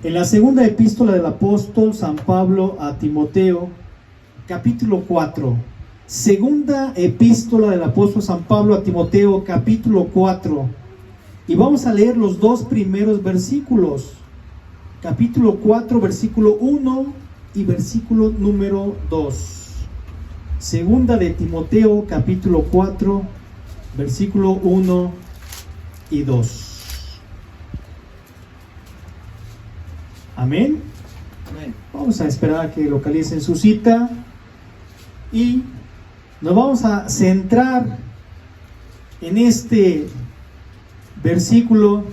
En la segunda epístola del apóstol San Pablo a Timoteo, capítulo 4. Segunda epístola del apóstol San Pablo a Timoteo, capítulo 4. Y vamos a leer los dos primeros versículos. Capítulo 4, versículo 1 y versículo número 2. Segunda de Timoteo, capítulo 4, versículo 1 y 2. Amén. Amén. Vamos a esperar a que localicen su cita y nos vamos a centrar en este versículo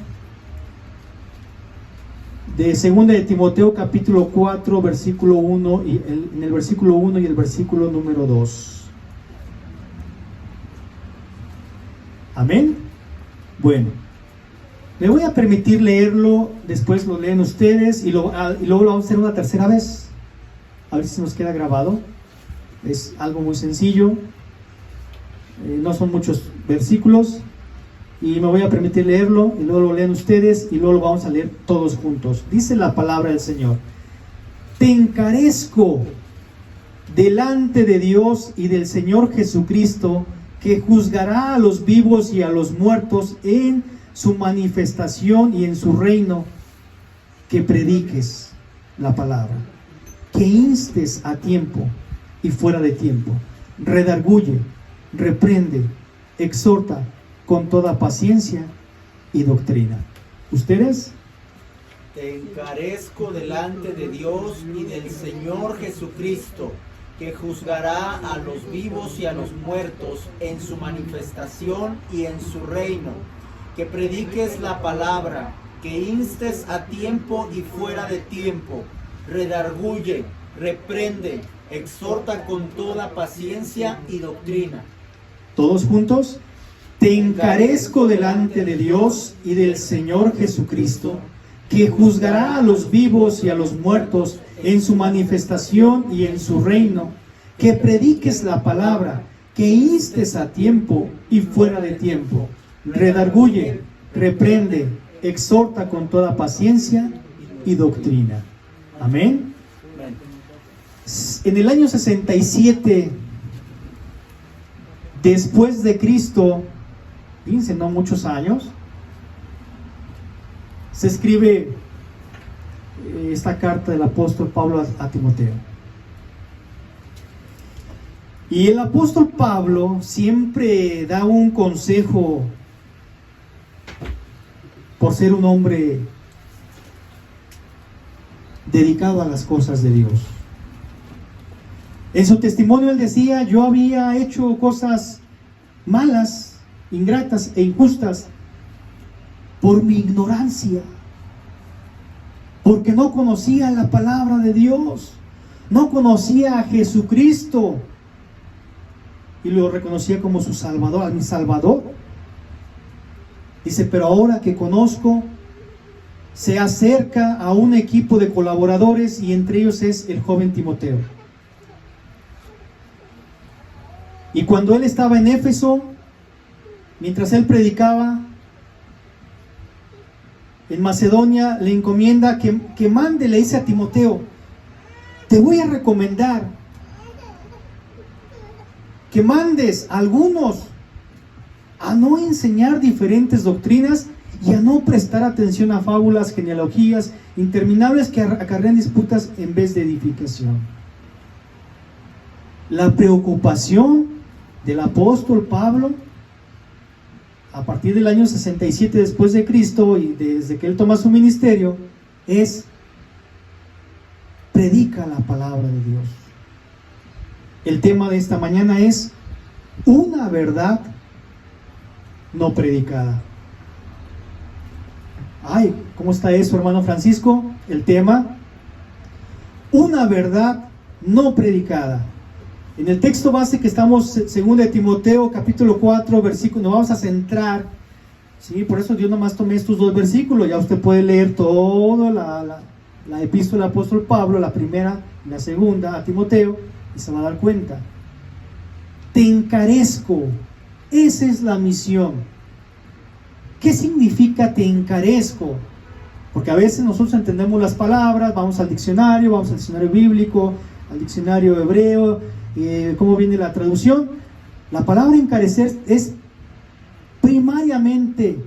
de 2 de Timoteo capítulo 4 versículo 1 y en el versículo 1 y el versículo número 2. Amén. Bueno, me voy a permitir leerlo, después lo leen ustedes y luego lo vamos a hacer una tercera vez. A ver si nos queda grabado. Es algo muy sencillo. No son muchos versículos. Y me voy a permitir leerlo y luego lo leen ustedes y luego lo vamos a leer todos juntos. Dice la palabra del Señor: Te encarezco delante de Dios y del Señor Jesucristo, que juzgará a los vivos y a los muertos en su manifestación y en su reino, que prediques la palabra, que instes a tiempo y fuera de tiempo, redarguye, reprende, exhorta con toda paciencia y doctrina. ¿Ustedes? Te encarezco delante de Dios y del Señor Jesucristo, que juzgará a los vivos y a los muertos en su manifestación y en su reino, que prediques la palabra, que instes a tiempo y fuera de tiempo, redarguye, reprende, exhorta con toda paciencia y doctrina. ¿Todos juntos? Te encarezco delante de Dios y del Señor Jesucristo, que juzgará a los vivos y a los muertos en su manifestación y en su reino, que prediques la palabra, que instes a tiempo y fuera de tiempo, redarguye, reprende, exhorta con toda paciencia y doctrina. Amén. En el año 67 después de Cristo, fíjense, no muchos años, se escribe esta carta del apóstol Pablo a Timoteo. Y el apóstol Pablo siempre da un consejo por ser un hombre dedicado a las cosas de Dios. En su testimonio él decía: yo había hecho cosas malas, ingratas e injustas por mi ignorancia, porque no conocía la palabra de Dios, no conocía a Jesucristo y lo reconocía como su Salvador, a mi Salvador. Dice: pero ahora que conozco, se acerca a un equipo de colaboradores y entre ellos es el joven Timoteo. Y cuando él estaba en Éfeso, mientras él predicaba en Macedonia, le encomienda que mande, le dice a Timoteo: te voy a recomendar que mandes a algunos a no enseñar diferentes doctrinas y a no prestar atención a fábulas, genealogías interminables que acarrean disputas en vez de edificación. La preocupación del apóstol Pablo a partir del año 67 después de Cristo y desde que él toma su ministerio es: predica la palabra de Dios. El tema de esta mañana es una verdad no predicada. Ay, ¿cómo está eso, hermano Francisco? El tema: una verdad no predicada. En el texto base que estamos, 2 de Timoteo, capítulo 4, versículo, nos vamos a centrar, ¿sí? Por eso yo nomás tomé estos dos versículos. Ya usted puede leer toda la epístola del apóstol Pablo, la primera y la segunda a Timoteo, y se va a dar cuenta. Te encarezco, esa es la misión. ¿Qué significa te encarezco? Porque a veces nosotros entendemos las palabras, vamos al diccionario bíblico, al diccionario hebreo, cómo viene la traducción. La palabra encarecer es primariamente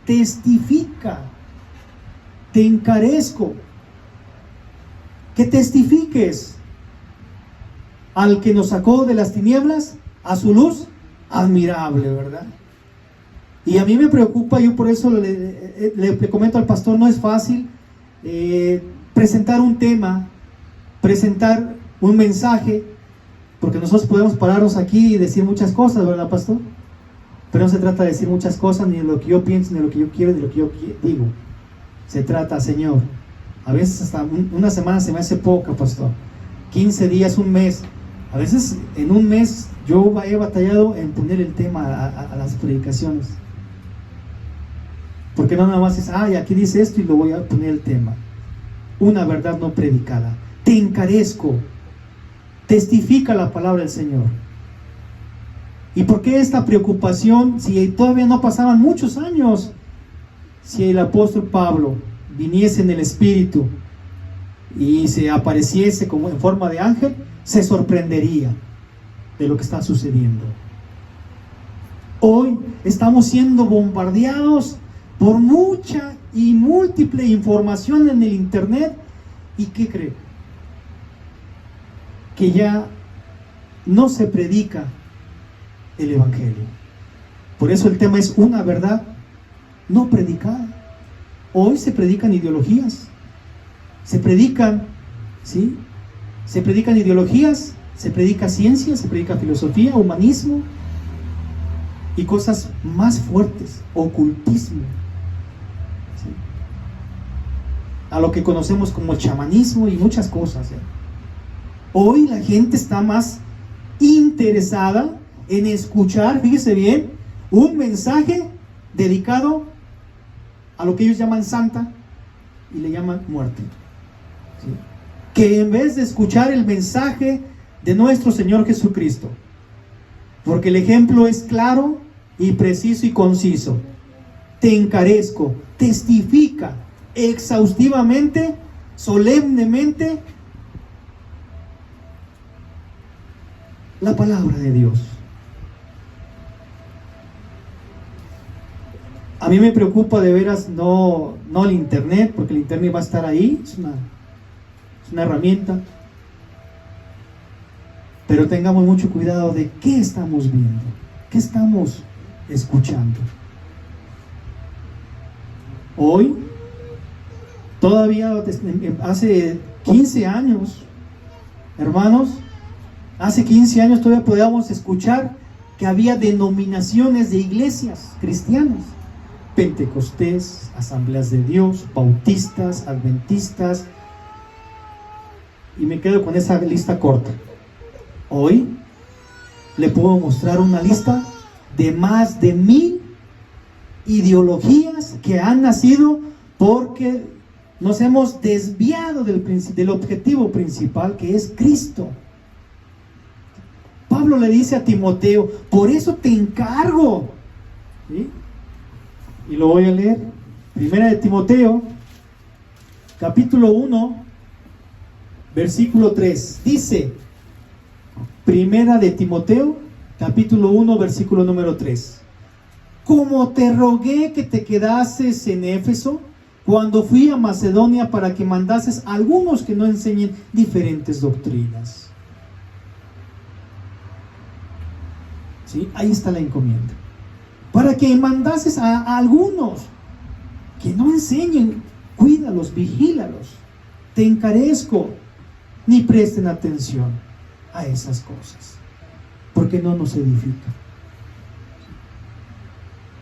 testifica, te encarezco, que testifiques al que nos sacó de las tinieblas a su luz admirable, ¿verdad? Y a mí me preocupa, yo por eso le comento al pastor, no es fácil presentar un tema, presentar un mensaje, porque nosotros podemos pararnos aquí y decir muchas cosas, ¿verdad, pastor? Pero no se trata de decir muchas cosas, ni de lo que yo pienso, ni de lo que yo quiero, ni de lo que yo digo. Se trata, Señor, a veces hasta una semana se me hace poca, pastor, 15 días, un mes, a veces en un mes yo he batallado en poner el tema a las predicaciones. Porque no nada más es, aquí dice esto y lo voy a poner el tema. Una verdad no predicada. Te encarezco. Testifica la palabra del Señor. ¿Y por qué esta preocupación si todavía no pasaban muchos años? Si el apóstol Pablo viniese en el Espíritu y se apareciese como en forma de ángel, se sorprendería de lo que está sucediendo. Hoy estamos siendo bombardeados por mucha y múltiple información en el internet. ¿Y qué cree? Que ya no se predica el evangelio. Por eso el tema es una verdad no predicada. Hoy se predican ideologías, se predican ideologías, se predica ciencia, se predica filosofía, humanismo y cosas más fuertes, ocultismo, ¿sí? A lo que conocemos como chamanismo y muchas cosas. Hoy la gente está más interesada en escuchar, fíjese bien, un mensaje dedicado a lo que ellos llaman santa y le llaman muerte, ¿sí? Que en vez de escuchar el mensaje de nuestro Señor Jesucristo, porque el ejemplo es claro y preciso y conciso. Te encarezco, testifica exhaustivamente, solemnemente la palabra de Dios. A mí me preocupa de veras no el internet, porque el internet va a estar ahí, es una herramienta, pero tengamos mucho cuidado de qué estamos viendo, qué estamos escuchando. Hoy, todavía hace 15 años, hermanos, hace 15 años todavía podíamos escuchar que había denominaciones de iglesias cristianas: Pentecostés, Asambleas de Dios, Bautistas, Adventistas, y me quedo con esa lista corta. Hoy le puedo mostrar una lista de más de 1000 ideologías que han nacido porque nos hemos desviado del objetivo principal, que es Cristo. Pablo le dice a Timoteo: por eso te encargo, ¿sí? Y lo voy a leer. Primera de Timoteo, capítulo 1, versículo 3. Dice, Primera de Timoteo, capítulo 1, versículo número 3. Como te rogué que te quedases en Éfeso cuando fui a Macedonia, para que mandases a algunos que no enseñen diferentes doctrinas. ¿Sí? Ahí está la encomienda. Para que mandases a algunos que no enseñen, cuídalos, vigílalos. Te encarezco, ni presten atención a esas cosas, porque no nos edifican.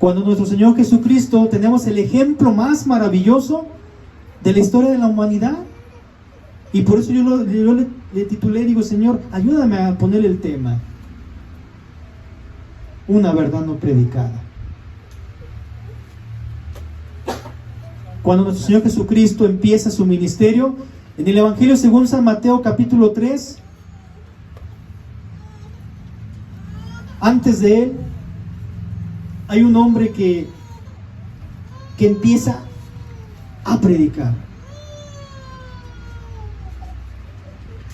Cuando nuestro Señor Jesucristo, tenemos el ejemplo más maravilloso de la historia de la humanidad, y por eso yo le titulé, digo: Señor, ayúdame a poner el tema, una verdad no predicada. Cuando nuestro Señor Jesucristo empieza su ministerio, en el Evangelio según San Mateo capítulo 3, antes de él hay un hombre que empieza a predicar.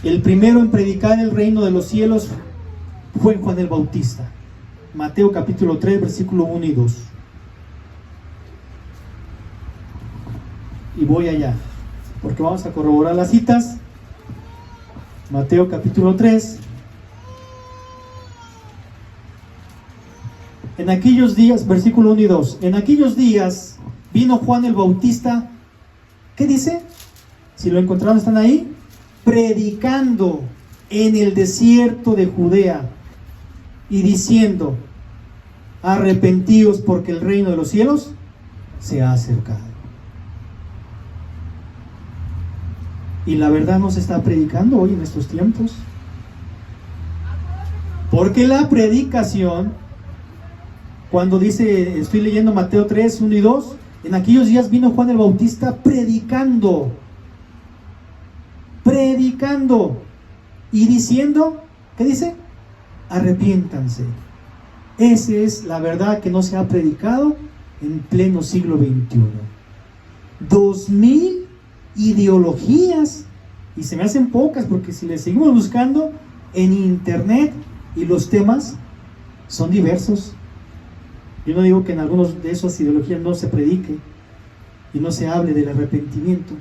El primero en predicar el reino de los cielos fue Juan el Bautista. Mateo capítulo 3, versículo 1 y 2. Y voy allá, porque vamos a corroborar las citas. Mateo capítulo 3. En aquellos días, versículo 1 y 2. En aquellos días vino Juan el Bautista. ¿Qué dice? Si lo encontraron, están ahí. Predicando en el desierto de Judea y diciendo: arrepentíos porque el reino de los cielos se ha acercado. Y la verdad no se está predicando hoy en estos tiempos, porque la predicación, cuando dice, estoy leyendo Mateo 3, 1 y 2, en aquellos días vino Juan el Bautista predicando y diciendo, ¿qué dice? Arrepiéntanse. Esa es la verdad que no se ha predicado en pleno siglo XXI. 2000 ideologías, y se me hacen pocas, porque si les seguimos buscando en internet, y los temas son diversos. Yo no digo que en algunos de esas ideologías no se predique y no se hable del arrepentimiento,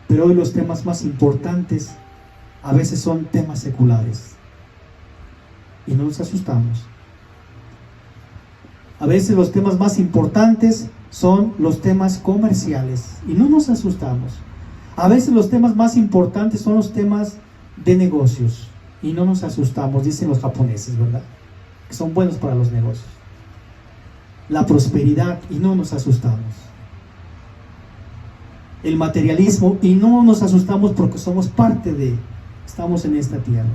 pero hoy los temas más importantes a veces son temas seculares y no nos asustamos. A veces los temas más importantes son los temas comerciales y no nos asustamos. A veces los temas más importantes son los temas de negocios y no nos asustamos, dicen los japoneses, ¿verdad? Que son buenos para los negocios. La prosperidad y no nos asustamos. El materialismo y no nos asustamos porque somos parte de, estamos en esta tierra.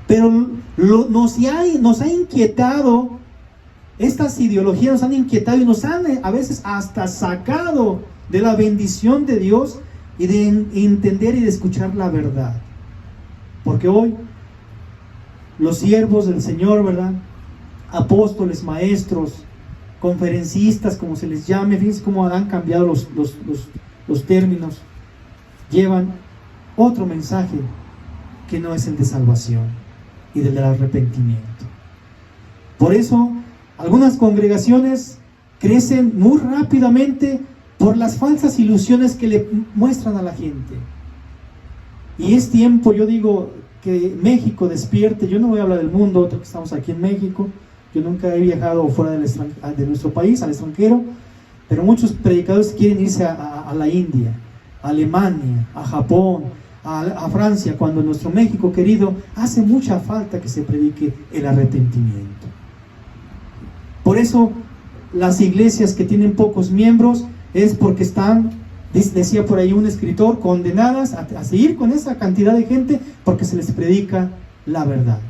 Pero nos ha inquietado, estas ideologías nos han inquietado y nos han a veces hasta sacado de la bendición de Dios y de entender y de escuchar la verdad. Porque hoy los siervos del Señor, ¿verdad? Apóstoles, maestros, conferencistas, como se les llame, fíjense cómo han cambiado los términos, llevan otro mensaje que no es el de salvación y del arrepentimiento. Por eso algunas congregaciones crecen muy rápidamente por las falsas ilusiones que le muestran a la gente. Y es tiempo, yo digo, que México despierte. Yo no voy a hablar del mundo, que estamos aquí en México. Yo nunca he viajado fuera de nuestro país, al extranjero, pero muchos predicadores quieren irse a la India, a Alemania, a Japón, a Francia, cuando en nuestro México querido hace mucha falta que se predique el arrepentimiento. Por eso las iglesias que tienen pocos miembros es porque están, decía por ahí un escritor, condenadas a seguir con esa cantidad de gente porque se les predica la verdad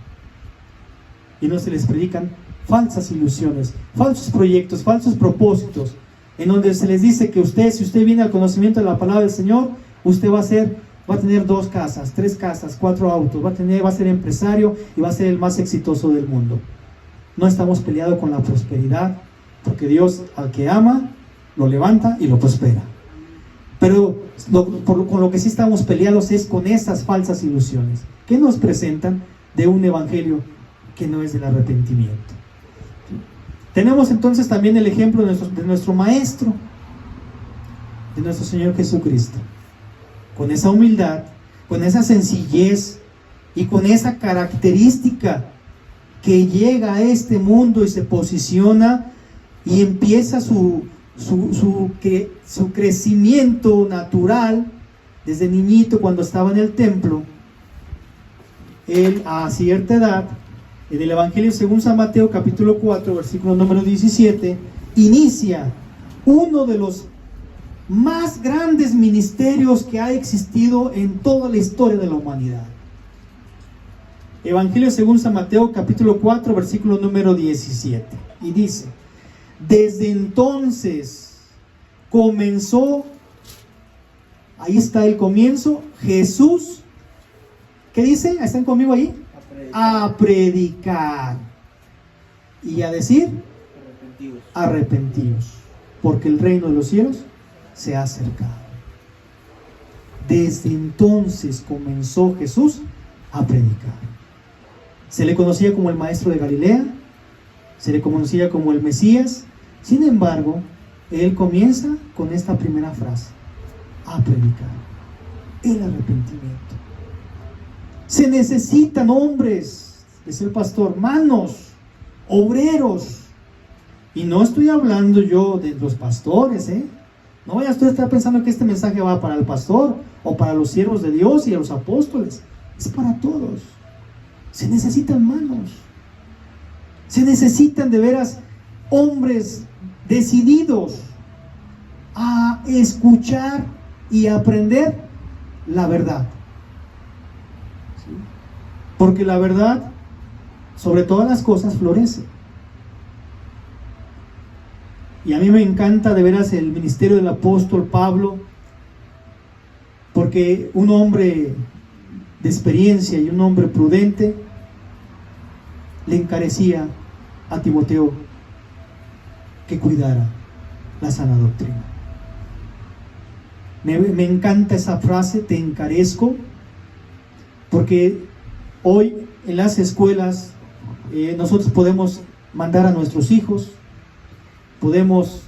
y no se les predican falsas ilusiones, falsos proyectos, falsos propósitos, en donde se les dice que si usted viene al conocimiento de la palabra del Señor, usted va a tener 2 casas, 3 casas, 4 autos, va a ser empresario y va a ser el más exitoso del mundo. No estamos peleados con la prosperidad, porque Dios al que ama lo levanta y lo prospera. Pero con lo que sí estamos peleados es con esas falsas ilusiones que nos presentan de un evangelio que no es del arrepentimiento. Tenemos entonces también el ejemplo de nuestro Maestro, de nuestro Señor Jesucristo, con esa humildad, con esa sencillez y con esa característica que llega a este mundo y se posiciona y empieza su crecimiento natural desde niñito, cuando estaba en el templo. Él a cierta edad, en el Evangelio según San Mateo capítulo 4 versículo número 17, inicia uno de los más grandes ministerios que ha existido en toda la historia de la humanidad. Evangelio según San Mateo capítulo 4 versículo número 17, y dice: desde entonces comenzó, ahí está el comienzo, Jesús, ¿qué dice? ¿Están conmigo ahí? A predicar y a decir: arrepentíos, porque el reino de los cielos se ha acercado. Desde entonces comenzó Jesús a predicar. Se le conocía como el maestro de Galilea, se le conocía como el Mesías. Sin embargo, él comienza con esta primera frase: a predicar el arrepentimiento. Se necesitan hombres, decía el pastor, manos, obreros. Y no estoy hablando yo de los pastores, No vaya usted a estar pensando que este mensaje va para el pastor o para los siervos de Dios y a los apóstoles. Es para todos. Se necesitan manos. Se necesitan de veras hombres decididos a escuchar y aprender la verdad. ¿Sí? Porque la verdad, sobre todas las cosas, florece. Y a mí me encanta de veras el ministerio del apóstol Pablo, porque un hombre de experiencia y un hombre prudente le encarecía a Timoteo que cuidara la sana doctrina. Me encanta esa frase, te encarezco, porque hoy en las escuelas nosotros podemos mandar a nuestros hijos, podemos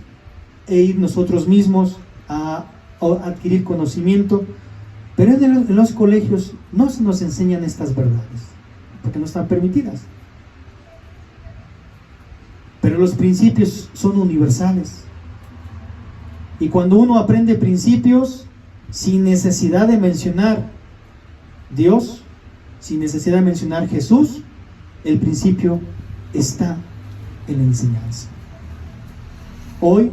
ir nosotros mismos a adquirir conocimiento, pero en los colegios no se nos enseñan estas verdades, porque no están permitidas. Pero los principios son universales. Y cuando uno aprende principios sin necesidad de mencionar Dios, sin necesidad de mencionar Jesús, el principio está en la enseñanza. Hoy,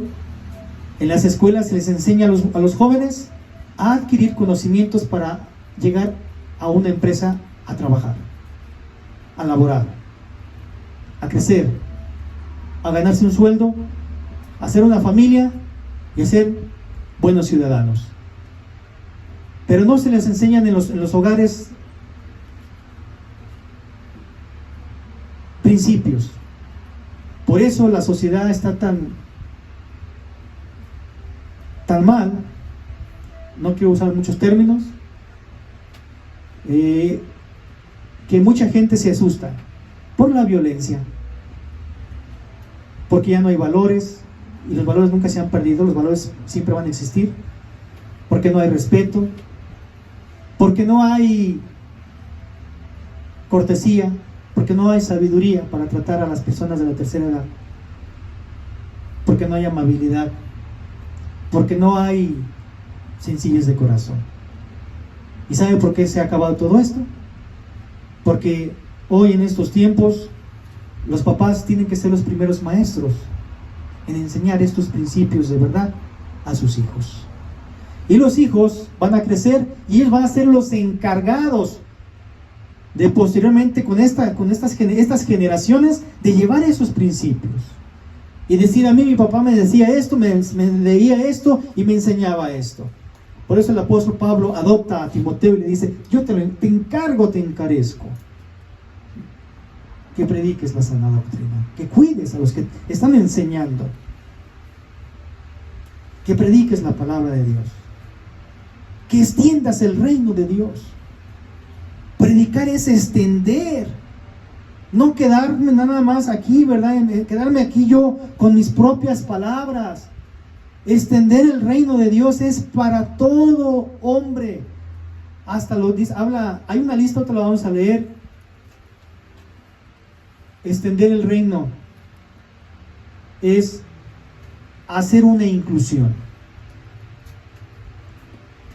en las escuelas se les enseña a los jóvenes a adquirir conocimientos para llegar a una empresa a trabajar, a laborar, a crecer, a ganarse un sueldo, a hacer una familia y a ser buenos ciudadanos. Pero no se les enseñan en los hogares principios. Por eso la sociedad está tan mal, no quiero usar muchos términos, que mucha gente se asusta por la violencia, porque ya no hay valores, y los valores nunca se han perdido, los valores siempre van a existir, porque no hay respeto, porque no hay cortesía, porque no hay sabiduría para tratar a las personas de la tercera edad, porque no hay amabilidad, porque no hay sencillez de corazón. ¿Y sabe por qué se ha acabado todo esto? Porque hoy en estos tiempos los papás tienen que ser los primeros maestros en enseñar estos principios de verdad a sus hijos. Y los hijos van a crecer y ellos van a ser los encargados de posteriormente con estas generaciones de llevar esos principios. Y decir, a mí mi papá me decía esto, me leía esto y me enseñaba esto. Por eso el apóstol Pablo adopta a Timoteo y le dice, yo te encargo, te encarezco, que prediques la sana doctrina, que cuides a los que están enseñando, que prediques la palabra de Dios, que extiendas el reino de Dios. Predicar es extender, no quedarme nada más aquí, ¿verdad? Quedarme aquí yo con mis propias palabras. Extender el reino de Dios es para todo hombre. Hasta lo dice, hay una lista, otra la vamos a leer. Extender el reino es hacer una inclusión.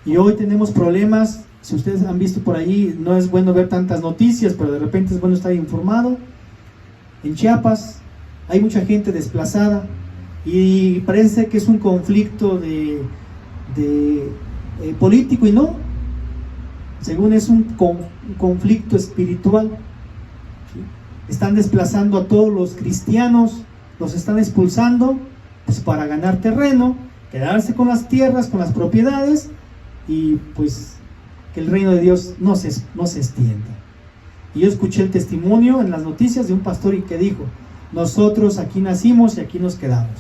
Y hoy tenemos problemas. Si ustedes han visto por ahí, no es bueno ver tantas noticias, pero de repente es bueno estar informado. En Chiapas hay mucha gente desplazada y parece que es un conflicto político, y no, según es un conflicto espiritual. ¿Sí? Están desplazando a todos los cristianos, los están expulsando pues para ganar terreno, quedarse con las tierras, con las propiedades, y pues que el reino de Dios no se extienda. Y yo escuché el testimonio en las noticias de un pastor y que dijo, nosotros aquí nacimos y aquí nos quedamos,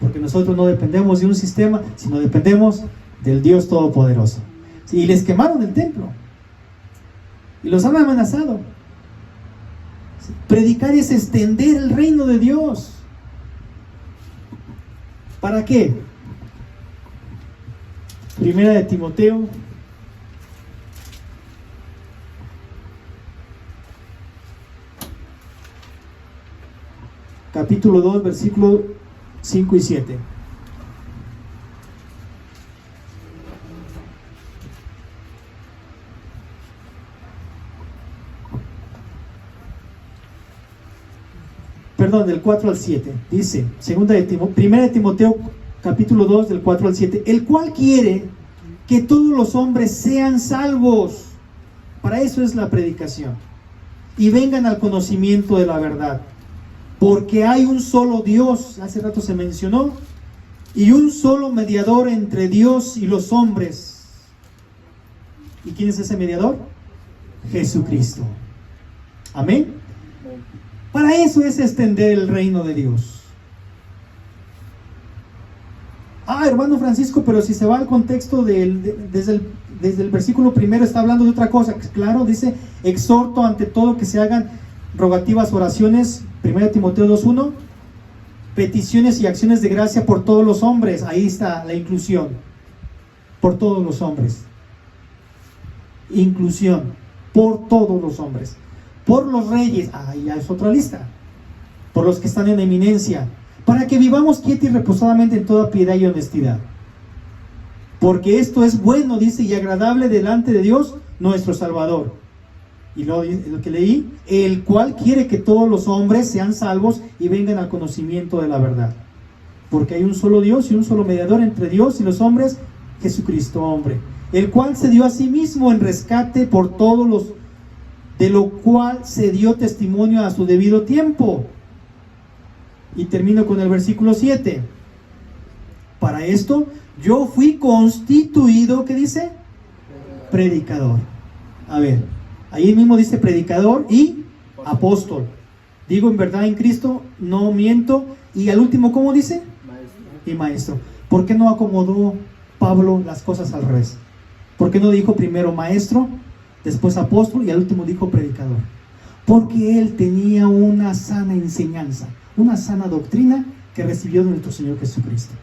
porque nosotros no dependemos de un sistema, sino dependemos del Dios Todopoderoso. Y les quemaron el templo y los han amenazado. Predicar es extender el reino de Dios. ¿Para qué? Primera de Timoteo, capítulo 2, versículos 5 y 7. Perdón, del 4 al 7. Dice, primera de Timoteo, capítulo 2, del 4 al 7. El cual quiere que todos los hombres sean salvos. Para eso es la predicación. Y vengan al conocimiento de la verdad. Porque hay un solo Dios, hace rato se mencionó, y un solo mediador entre Dios y los hombres. ¿Y quién es ese mediador? Jesucristo. Amén. Para eso es extender el reino de Dios. Hermano Francisco, pero si se va al contexto desde el versículo primero está hablando de otra cosa. Claro, dice, exhorto ante todo que se hagan rogativas, oraciones, 1 Timoteo 2:1, peticiones y acciones de gracia por todos los hombres. Ahí está la inclusión, por todos los hombres. Inclusión, por todos los hombres. Por los reyes, ahí ya es otra lista. Por los que están en eminencia, para que vivamos quieta y reposadamente en toda piedad y honestidad. Porque esto es bueno, dice, y agradable delante de Dios, nuestro Salvador. Y lo que leí, el cual quiere que todos los hombres sean salvos y vengan al conocimiento de la verdad. Porque hay un solo Dios y un solo mediador entre Dios y los hombres, Jesucristo hombre, el cual se dio a sí mismo en rescate por todos los, de lo cual se dio testimonio a su debido tiempo. Y termino con el versículo 7. Para esto yo fui constituido, ¿qué dice? Predicador. A ver, ahí mismo dice predicador y apóstol. Digo en verdad en Cristo, no miento. Y al último, ¿cómo dice? Maestro. Y maestro. ¿Por qué no acomodó Pablo las cosas al revés? ¿Por qué no dijo primero maestro, después apóstol y al último dijo predicador? Porque él tenía una sana enseñanza, una sana doctrina que recibió de nuestro Señor Jesucristo.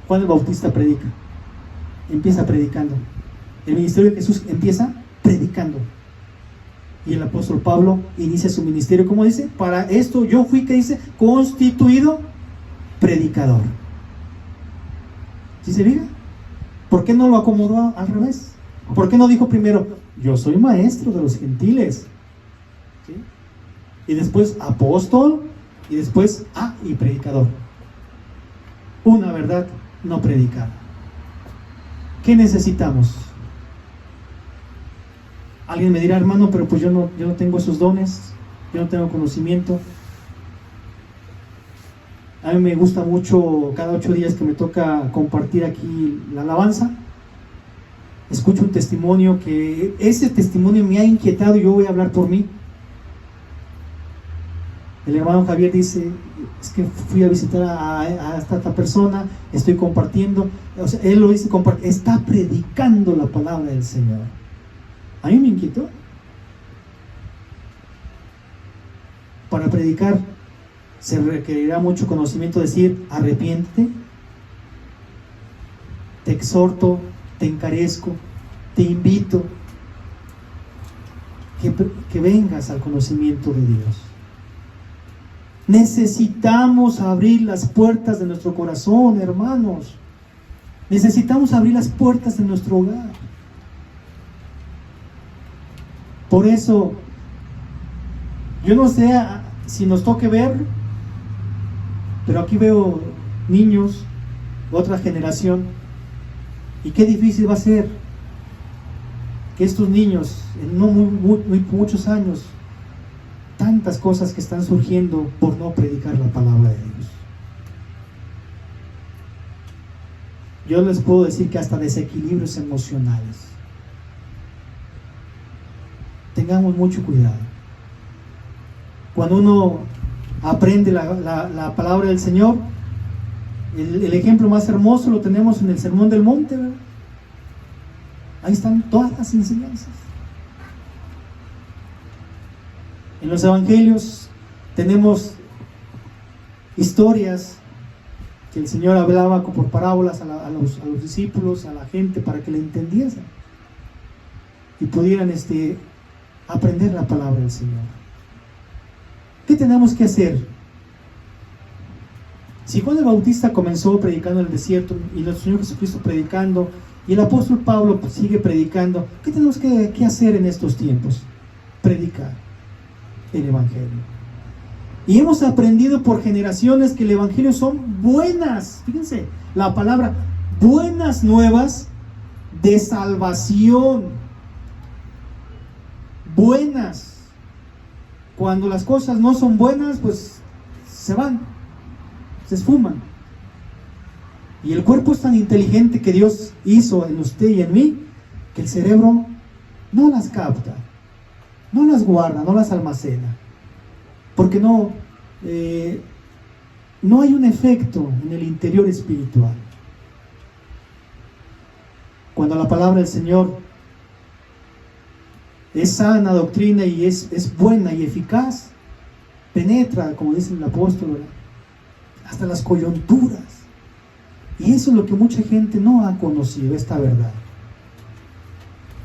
Juan el Bautista predica, empieza predicando. El ministerio de Jesús empieza predicando. Y el apóstol Pablo inicia su ministerio, ¿cómo dice? Para esto yo fui, ¿qué dice? Constituido predicador. ¿Sí se fija? ¿Por qué no lo acomodó al revés? ¿Por qué no dijo primero, yo soy maestro de los gentiles? ¿Sí? Y después apóstol, y después, y predicador. Una verdad no predicada. ¿Qué necesitamos? Alguien me dirá, hermano, pero pues yo no tengo esos dones, yo no tengo conocimiento. A mí me gusta mucho cada 8 días que me toca compartir aquí la alabanza. Escucho un testimonio que ese testimonio me ha inquietado y yo voy a hablar por mí. El hermano Javier dice, es que fui a visitar a esta persona, estoy compartiendo. O sea, él lo dice, está predicando la palabra del Señor. A mí me inquietó. Para predicar se requerirá mucho conocimiento, decir, arrepiéntete, te exhorto, te encarezco, te invito que vengas al conocimiento de Dios. Necesitamos abrir las puertas de nuestro corazón, hermanos. Necesitamos abrir las puertas de nuestro hogar. Por eso, yo no sé si nos toque ver, pero aquí veo niños, otra generación, y qué difícil va a ser que estos niños, en no muy muchos años, tantas cosas que están surgiendo por no predicar la palabra de Dios. Yo les puedo decir que hasta desequilibrios emocionales. Tengamos mucho cuidado. Cuando uno aprende la palabra del Señor. El ejemplo más hermoso lo tenemos en el Sermón del Monte, ¿verdad? Ahí están todas las enseñanzas. En los evangelios tenemos historias que el Señor hablaba por parábolas a los discípulos, a la gente, para que le entendiesen y pudieran aprender la palabra del Señor. ¿Qué tenemos que hacer? Si Juan el Bautista comenzó predicando en el desierto y nuestro Señor Jesucristo predicando y el apóstol Pablo sigue predicando, ¿qué tenemos que hacer en estos tiempos? Predicar el Evangelio. Y hemos aprendido por generaciones que el Evangelio son buenas, fíjense, la palabra, buenas nuevas de salvación. Buenas. Cuando las cosas no son buenas, pues se van, se esfuman. Y el cuerpo es tan inteligente que Dios hizo en usted y en mí, que el cerebro no las capta, no las guarda, no las almacena, porque no hay un efecto en el interior espiritual. Cuando la palabra del Señor es sana doctrina y es buena y eficaz, penetra, como dice el apóstol, ¿verdad?, hasta las coyunturas. Y eso es lo que mucha gente no ha conocido, esta verdad,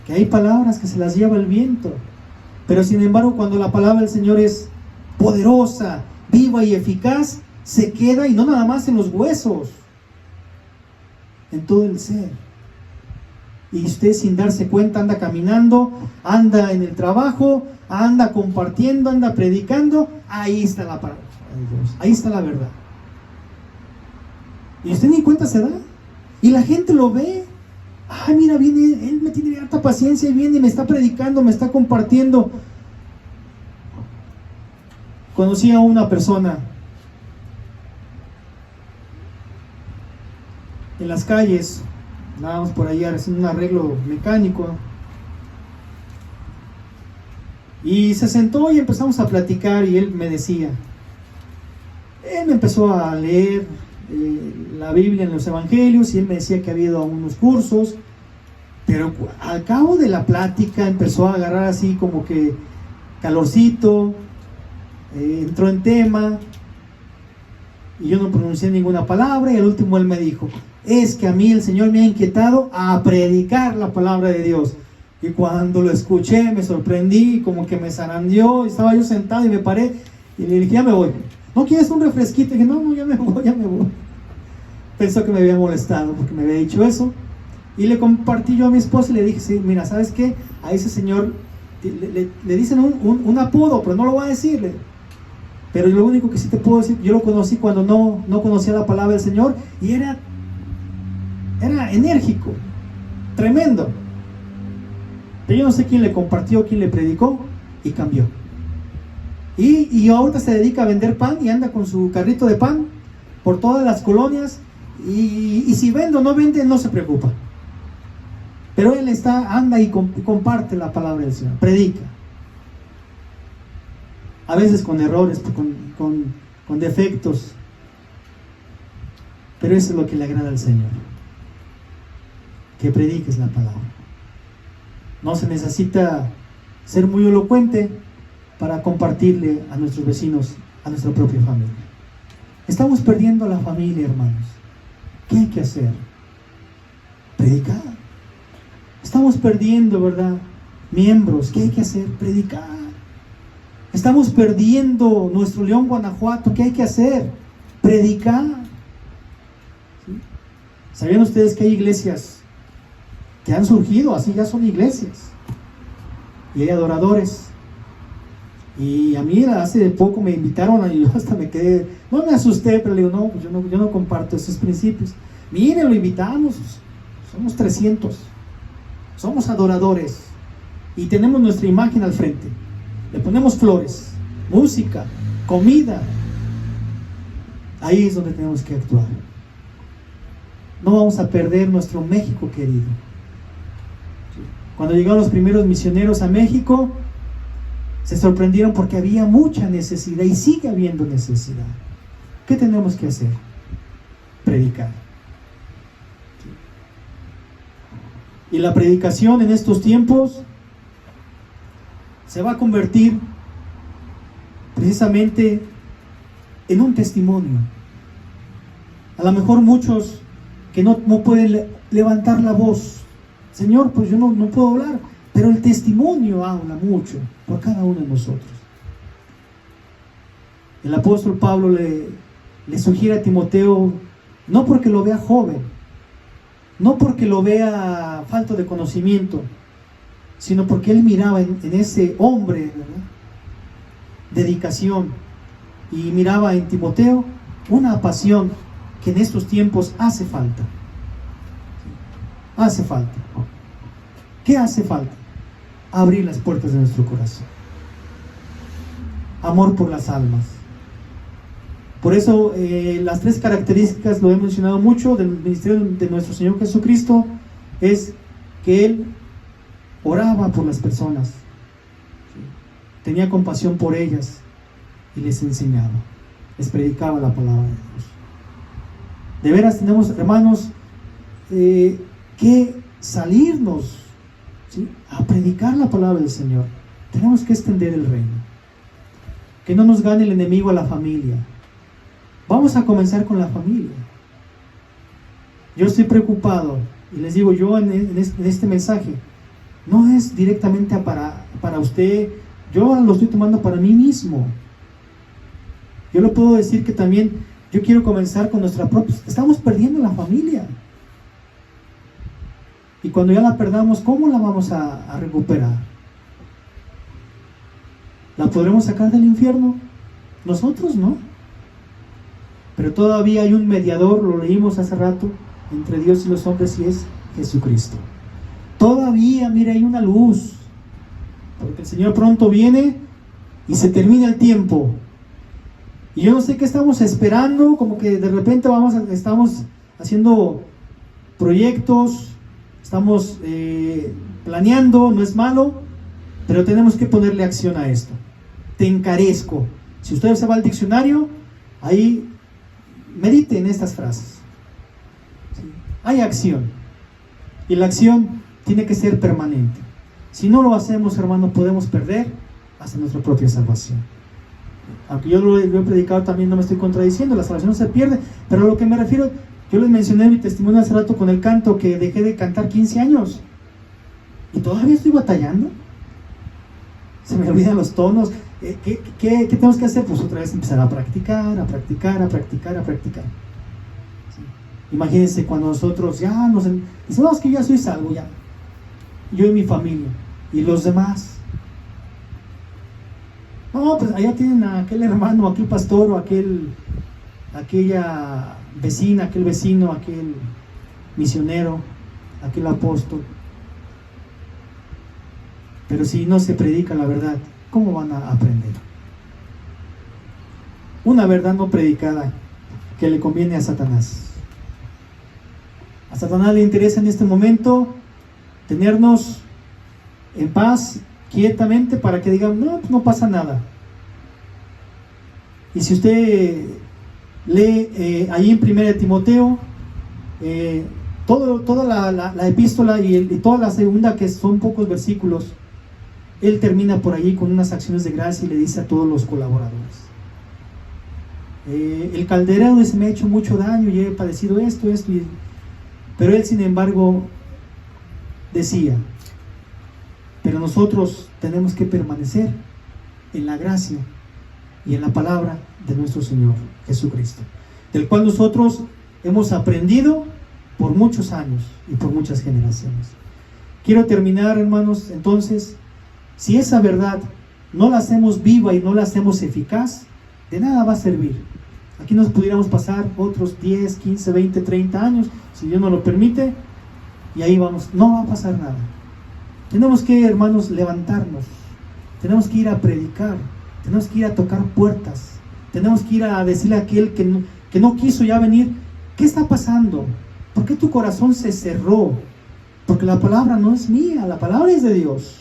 que hay palabras que se las lleva el viento, pero sin embargo cuando la palabra del Señor es poderosa, viva y eficaz, se queda, y no nada más en los huesos, en todo el ser. Y usted, sin darse cuenta, anda caminando, anda en el trabajo, anda compartiendo, anda predicando. Ahí está la palabra de Dios, ahí está la verdad. Y usted ni cuenta se da. Y la gente lo ve. Ay, mira, viene, él me tiene harta paciencia, y viene y me está predicando, me está compartiendo. Conocí a una persona en las calles, andábamos por ahí haciendo un arreglo mecánico, y se sentó y empezamos a platicar, y él me decía, él me empezó a leer la Biblia en los evangelios, y él me decía que había ido a unos cursos, pero al cabo de la plática empezó a agarrar así como que calorcito, entró en tema, y yo no pronuncié ninguna palabra, y al último él me dijo, es que a mí el Señor me ha inquietado a predicar la palabra de Dios. Y cuando lo escuché me sorprendí, como que me zarandeó, estaba yo sentado y me paré y le dije, ya me voy. ¿No quieres un refresquito? Y dije, no, ya me voy. Pensó que me había molestado porque me había dicho eso, y le compartí yo a mi esposa y le dije, sí, mira, ¿sabes qué? A ese señor le dicen un apodo, pero no lo voy a decirle. Pero lo único que sí te puedo decir, yo lo conocí cuando no conocía la palabra del Señor, y era enérgico, tremendo. Pero yo no sé quién le compartió, quién le predicó, y cambió. Y ahorita se dedica a vender pan y anda con su carrito de pan por todas las colonias, y si vende o no vende, no se preocupa. Pero él anda y comparte la palabra del Señor, predica. A veces con errores, con defectos, pero eso es lo que le agrada al Señor, que prediques la palabra. No se necesita ser muy elocuente para compartirle a nuestros vecinos, a nuestra propia familia. Estamos perdiendo a la familia, hermanos. ¿Qué hay que hacer? Predicar. Estamos perdiendo, ¿verdad?, miembros. ¿Qué hay que hacer? Predicar. Estamos perdiendo nuestro León, Guanajuato. ¿Qué hay que hacer? Predicar. ¿Sí? ¿Sabían ustedes que hay iglesias que han surgido, así ya son iglesias, y hay adoradores? Y a mí hace poco me invitaron y yo hasta me quedé, no me asusté, pero le digo, no, pues yo no comparto esos principios. Miren, lo invitamos, somos 300, somos adoradores, y tenemos nuestra imagen al frente, le ponemos flores, música, comida. Ahí es donde tenemos que actuar. No vamos a perder nuestro México querido. Cuando llegaron los primeros misioneros a México, Se sorprendieron porque había mucha necesidad y sigue habiendo necesidad. ¿Qué tenemos que hacer? Predicar. Y la predicación en estos tiempos se va a convertir precisamente en un testimonio. A lo mejor muchos que no pueden levantar la voz. Señor, pues yo no puedo hablar, pero el testimonio habla mucho por cada uno de nosotros. El apóstol Pablo le sugiere a Timoteo, no porque lo vea joven, no porque lo vea falto de conocimiento, sino porque él miraba en ese hombre, ¿verdad?, dedicación, y miraba en Timoteo una pasión que en estos tiempos hace falta. Hace falta. ¿Qué hace falta? Abrir las puertas de nuestro corazón. Amor por las almas. Por eso las 3 características, lo he mencionado mucho, del ministerio de nuestro Señor Jesucristo, es que Él oraba por las personas, tenía compasión por ellas y les enseñaba, les predicaba la palabra de Dios. De veras tenemos, hermanos, que salirnos, ¿sí?, a predicar la palabra del Señor. Tenemos que extender el reino. Que no nos gane el enemigo a la familia. Vamos a comenzar con la familia. Yo estoy preocupado, y les digo, yo en este mensaje no es directamente para usted, yo lo estoy tomando para mí mismo. Yo lo puedo decir que también yo quiero comenzar con nuestra propia. Estamos perdiendo la familia. Y cuando ya la perdamos, ¿cómo la vamos a recuperar? ¿La podremos sacar del infierno? Nosotros no. Pero todavía hay un mediador, lo leímos hace rato, entre Dios y los hombres, y es Jesucristo. Todavía, mire, hay una luz, porque el Señor pronto viene y se termina el tiempo. Y yo no sé qué estamos esperando, como que de repente estamos haciendo proyectos, estamos planeando, no es malo, pero tenemos que ponerle acción a esto. Te encarezco. Si usted se va al diccionario, ahí medite en estas frases. ¿Sí? Hay acción, y la acción tiene que ser permanente. Si no lo hacemos, hermano, podemos perder hasta nuestra propia salvación. Aunque yo lo he predicado también, no me estoy contradiciendo, la salvación no se pierde, pero a lo que me refiero, yo les mencioné en mi testimonio hace rato con el canto, que dejé de cantar 15 años y todavía estoy batallando, se me olvidan los tonos. ¿Qué tenemos que hacer? Pues otra vez empezar a practicar. ¿Sí? Imagínense cuando nosotros ya decimos que ya soy salvo, ya, yo y mi familia, y los demás. No, pues allá tienen a aquel hermano, aquel pastor, o aquella vecina, aquel vecino, aquel misionero, aquel apóstol. Pero si no se predica la verdad, ¿cómo van a aprender? Una verdad no predicada que le conviene a Satanás. A Satanás le interesa en este momento tenernos en paz, quietamente, para que digan, no, pues no pasa nada. Y si usted lee ahí en 1 Timoteo, toda la epístola y toda la segunda, que son pocos versículos, él termina por allí con unas acciones de gracia y le dice a todos los colaboradores: el calderero dice, me ha hecho mucho daño y he padecido esto, pero él, sin embargo, decía, pero nosotros tenemos que permanecer en la gracia y en la palabra de nuestro Señor Jesucristo, del cual nosotros hemos aprendido por muchos años y por muchas generaciones. Quiero terminar, hermanos, entonces, si esa verdad no la hacemos viva y no la hacemos eficaz, de nada va a servir. Aquí nos pudiéramos pasar otros 10, 15, 20, 30 años, si Dios nos lo permite, y ahí vamos, no va a pasar nada. Tenemos que, hermanos, levantarnos, tenemos que ir a predicar, tenemos que ir a tocar puertas, tenemos que ir a decirle a aquel que no quiso ya venir, ¿qué está pasando? ¿Por qué tu corazón se cerró? Porque la palabra no es mía, la palabra es de Dios.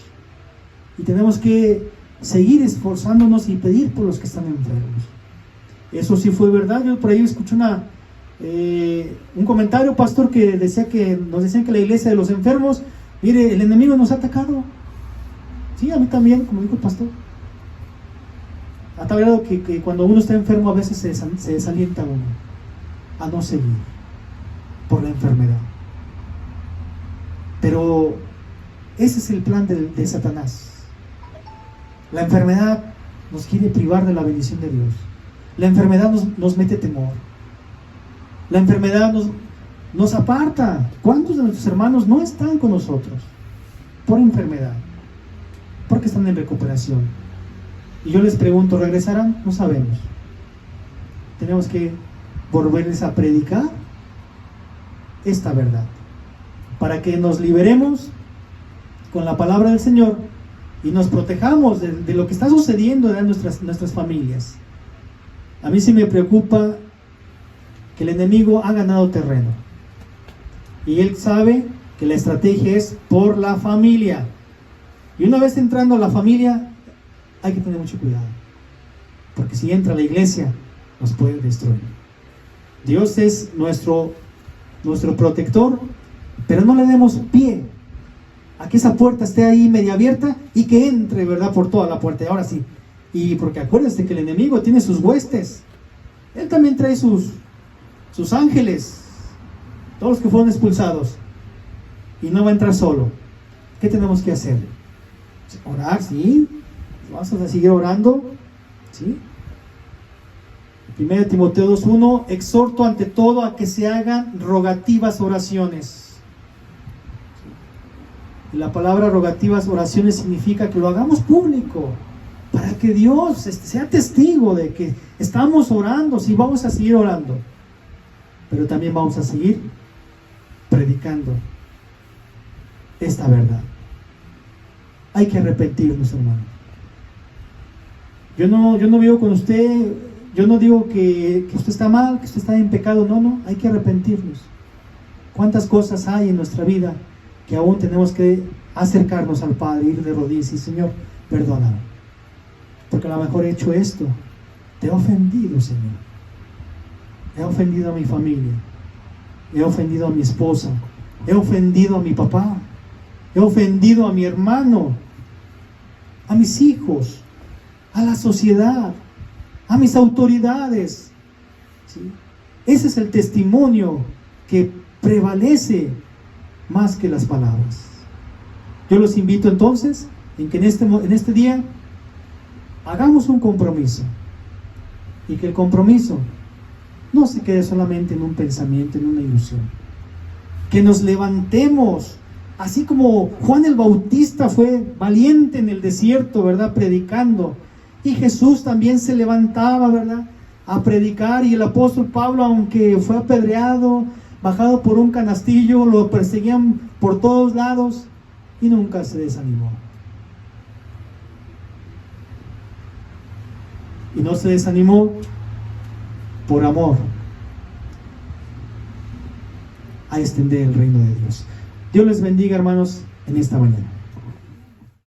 Y tenemos que seguir esforzándonos y pedir por los que están enfermos. Eso sí fue verdad. Yo por ahí escuché un comentario, pastor, que nos decían que la iglesia de los enfermos, mire, el enemigo nos ha atacado. Sí, a mí también, como dijo el pastor. Ha tal grado que cuando uno está enfermo a veces se desalienta uno a no seguir por la enfermedad. Pero ese es el plan de Satanás. La enfermedad nos quiere privar de la bendición de Dios. La enfermedad nos mete temor. La enfermedad nos aparta. ¿Cuántos de nuestros hermanos no están con nosotros por enfermedad? Porque están en recuperación. Y yo les pregunto, ¿regresarán? No sabemos. Tenemos que volverles a predicar esta verdad, para que nos liberemos con la palabra del Señor y nos protejamos de lo que está sucediendo en nuestras familias. A mí sí me preocupa que el enemigo ha ganado terreno, y él sabe que la estrategia es por la familia, y una vez entrando a la familia hay que tener mucho cuidado, porque si entra a la iglesia nos puede destruir. Dios es nuestro protector, pero no le demos pie a que esa puerta esté ahí media abierta y que entre, ¿verdad?, por toda la puerta. Ahora sí, y porque acuérdense que el enemigo tiene sus huestes, él también trae sus ángeles, todos los que fueron expulsados, y no va a entrar solo. ¿Qué tenemos que hacer? Orar, sí, vamos a seguir orando, sí. 1 Timoteo 2:1, exhorto ante todo a que se hagan rogativas oraciones. Y la palabra rogativas oraciones significa que lo hagamos público, para que Dios sea testigo de que estamos orando. Sí, vamos a seguir orando, pero también vamos a seguir predicando esta verdad. Hay que arrepentirnos, hermano. Yo no vivo con usted. Yo no digo que usted está mal, que usted está en pecado. No, hay que arrepentirnos. ¿Cuántas cosas hay en nuestra vida que aún tenemos que acercarnos al Padre, ir de rodillas y Señor, perdóname? Porque a lo mejor he hecho esto. Te he ofendido, Señor. He ofendido a mi familia. He ofendido a mi esposa. He ofendido a mi papá. He ofendido a mi hermano. A mis hijos. A la sociedad. A mis autoridades. ¿Sí? Ese es el testimonio que prevalece más que las palabras. Yo los invito entonces en que en este día hagamos un compromiso, y que el compromiso no se quede solamente en un pensamiento, en una ilusión. Que nos levantemos, así como Juan el Bautista fue valiente en el desierto, ¿verdad?, predicando. Y Jesús también se levantaba, ¿verdad?, a predicar. Y el apóstol Pablo, aunque fue apedreado, bajado por un canastillo, lo perseguían por todos lados y nunca se desanimó. Y no se desanimó por amor a extender el reino de Dios. Dios les bendiga, hermanos, en esta mañana.